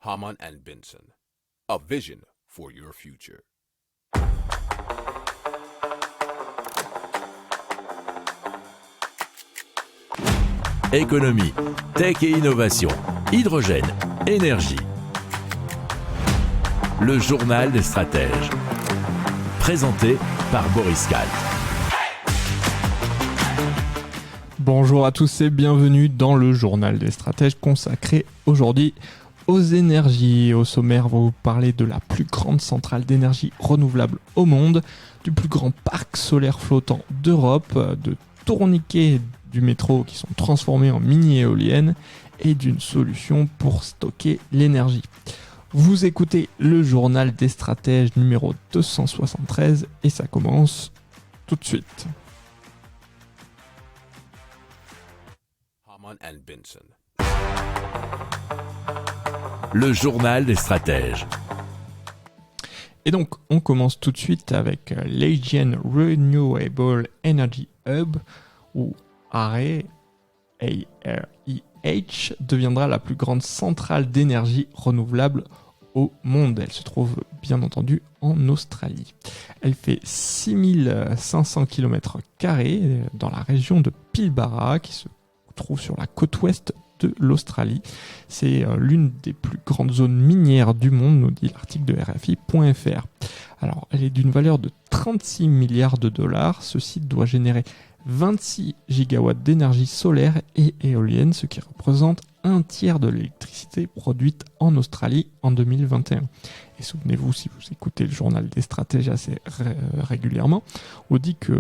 Hamann and Benson, a vision for your future. Économie, tech et innovation, hydrogène, énergie. Le journal des stratèges. Présenté par Boris Kalt. Bonjour à tous et bienvenue dans le journal des stratèges consacré aujourd'hui aux énergies. Au sommaire, on va vous parler de la plus grande centrale d'énergie renouvelable au monde, du plus grand parc solaire flottant d'Europe, de tourniquets du métro qui sont transformés en mini-éoliennes et d'une solution pour stocker l'énergie. Vous écoutez le journal des stratèges numéro 273 et ça commence tout de suite. Hamann and Benson. Le journal des stratèges. Et donc, on commence tout de suite avec l'Asian Renewable Energy Hub, ou AREH, deviendra la plus grande centrale d'énergie renouvelable au monde. Elle se trouve bien entendu en Australie. Elle fait 6500 km² dans la région de Pilbara, qui se trouve sur la côte ouest de l'Australie. C'est l'une des plus grandes zones minières du monde, nous dit l'article de RFI.fr. Alors, elle est d'une valeur de 36 milliards de dollars. Ce site doit générer 26 gigawatts d'énergie solaire et éolienne, ce qui représente un tiers de l'électricité produite en Australie en 2021. Et souvenez-vous, si vous écoutez le journal des stratèges assez régulièrement, on dit que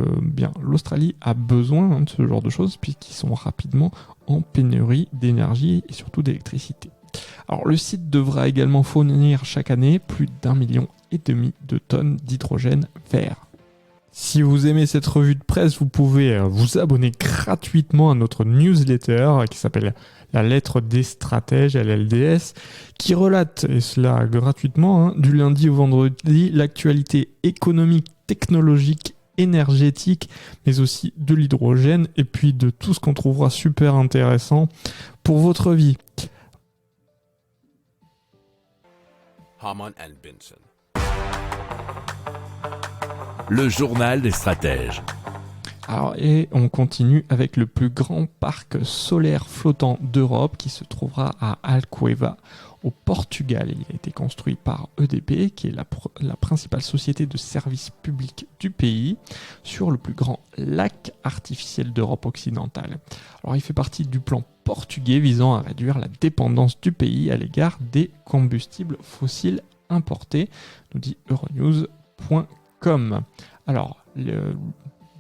l'Australie a besoin de ce genre de choses puisqu'ils sont rapidement en pénurie d'énergie et surtout d'électricité. Alors le site devra également fournir chaque année plus d'1,5 million de tonnes d'hydrogène vert. Si vous aimez cette revue de presse, vous pouvez vous abonner gratuitement à notre newsletter qui s'appelle La Lettre des Stratèges, LLDS, qui relate, et cela gratuitement, du lundi au vendredi, l'actualité économique, technologique, énergétique, mais aussi de l'hydrogène, et puis de tout ce qu'on trouvera super intéressant pour votre vie. Hamann and Benson. Le journal des stratèges. Alors, et on continue avec le plus grand parc solaire flottant d'Europe qui se trouvera à Alcoeva, au Portugal. Il a été construit par EDP, qui est la principale société de services publics du pays, sur le plus grand lac artificiel d'Europe occidentale. Alors, il fait partie du plan portugais visant à réduire la dépendance du pays à l'égard des combustibles fossiles importés, nous dit Euronews.com. Alors,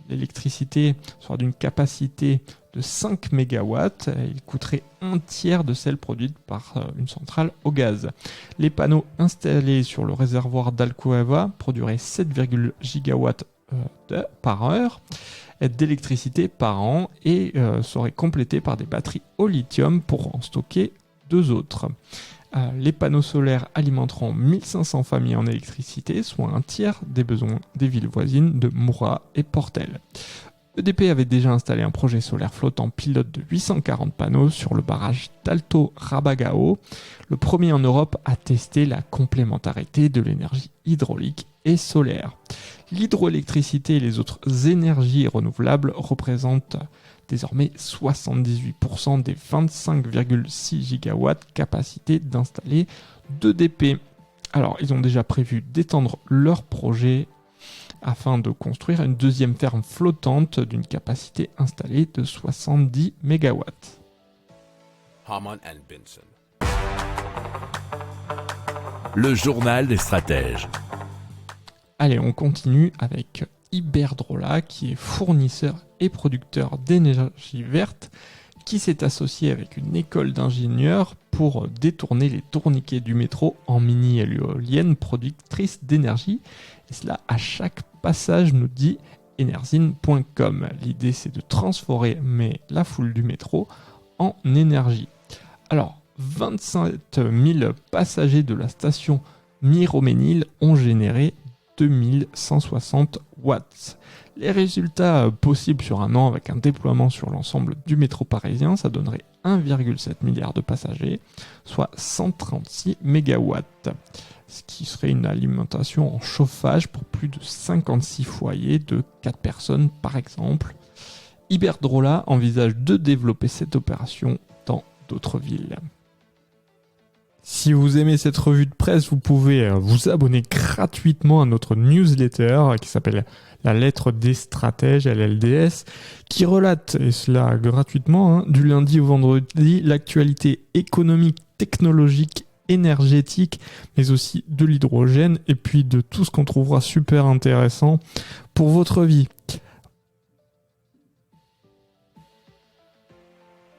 l'électricité sera d'une capacité de 5 MW. Il coûterait un tiers de celle produite par une centrale au gaz. Les panneaux installés sur le réservoir d'Alcoeva produiraient 7,1 gigawatts par heure d'électricité par an et seraient complétés par des batteries au lithium pour en stocker 2 autres. Les panneaux solaires alimenteront 1500 familles en électricité, soit un tiers des besoins des villes voisines de Moura et Portel. EDP avait déjà installé un projet solaire flottant pilote de 840 panneaux sur le barrage d'Alto Rabagao, le premier en Europe à tester la complémentarité de l'énergie hydraulique et solaire. L'hydroélectricité et les autres énergies renouvelables représentent désormais 78% des 25,6 gigawatts capacité d'installer d'EDP. Alors, ils ont déjà prévu d'étendre leur projet afin de construire une deuxième ferme flottante d'une capacité installée de 70 MW. Hamann and Benson. Le journal des stratèges. Allez, on continue avec Iberdrola, qui est fournisseur et producteur d'énergie verte, qui s'est associé avec une école d'ingénieurs pour détourner les tourniquets du métro en mini-éoliennes productrices d'énergie, et cela à chaque passage, nous dit Enerzine.com. L'idée, c'est de transformer la foule du métro en énergie. Alors, 27 000 passagers de la station Miroménil ont généré 2160 watts. Les résultats possibles sur un an avec un déploiement sur l'ensemble du métro parisien, ça donnerait 1,7 milliard de passagers, soit 136 mégawatts, ce qui serait une alimentation en chauffage pour plus de 56 foyers de 4 personnes par exemple. Iberdrola envisage de développer cette opération dans d'autres villes. Si vous aimez cette revue de presse, vous pouvez vous abonner gratuitement à notre newsletter qui s'appelle La Lettre des Stratèges, LLDS, qui relate, et cela gratuitement, du lundi au vendredi, l'actualité économique, technologique, énergétique, mais aussi de l'hydrogène, et puis de tout ce qu'on trouvera super intéressant pour votre vie.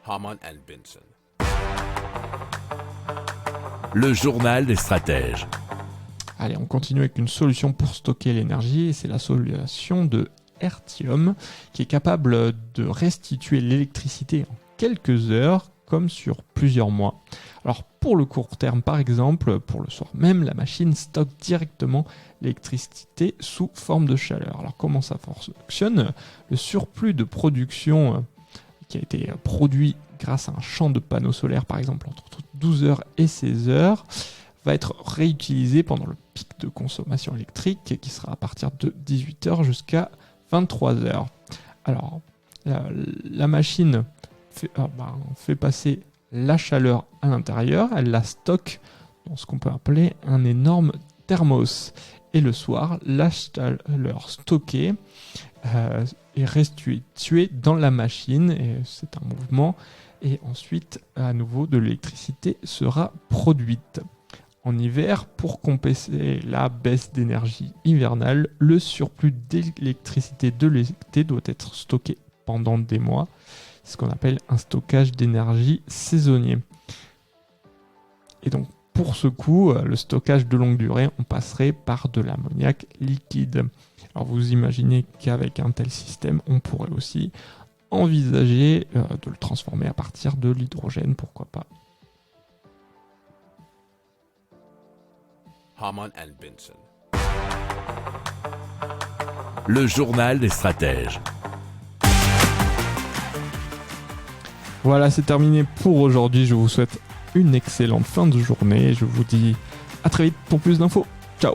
Hamann and Benson. Le journal des stratèges. Allez, on continue avec une solution pour stocker l'énergie, et c'est la solution de Ertium, qui est capable de restituer l'électricité en quelques heures, comme sur plusieurs mois. Alors pour le court terme par exemple, pour le soir même, la machine stocke directement l'électricité sous forme de chaleur. Alors comment ça fonctionne ? Le surplus de production qui a été produit grâce à un champ de panneaux solaires par exemple entre 12h et 16h va être réutilisé pendant le pic de consommation électrique qui sera à partir de 18h jusqu'à 23h. Alors la machine fait passer la chaleur à l'intérieur, elle la stocke dans ce qu'on peut appeler un énorme thermos. Et le soir, la chaleur stockée est restituée dans la machine, et c'est un mouvement, et ensuite, à nouveau, de l'électricité sera produite. En hiver, pour compenser la baisse d'énergie hivernale, le surplus d'électricité de l'été doit être stocké pendant des mois. C'est ce qu'on appelle un stockage d'énergie saisonnier. Et donc, pour ce coup, le stockage de longue durée, on passerait par de l'ammoniac liquide. Alors vous imaginez qu'avec un tel système, on pourrait aussi envisager de le transformer à partir de l'hydrogène, pourquoi pas. Hamann and Benson. Le journal des stratèges. Voilà, c'est terminé pour aujourd'hui. Je vous souhaite une excellente fin de journée. Je vous dis à très vite pour plus d'infos. Ciao!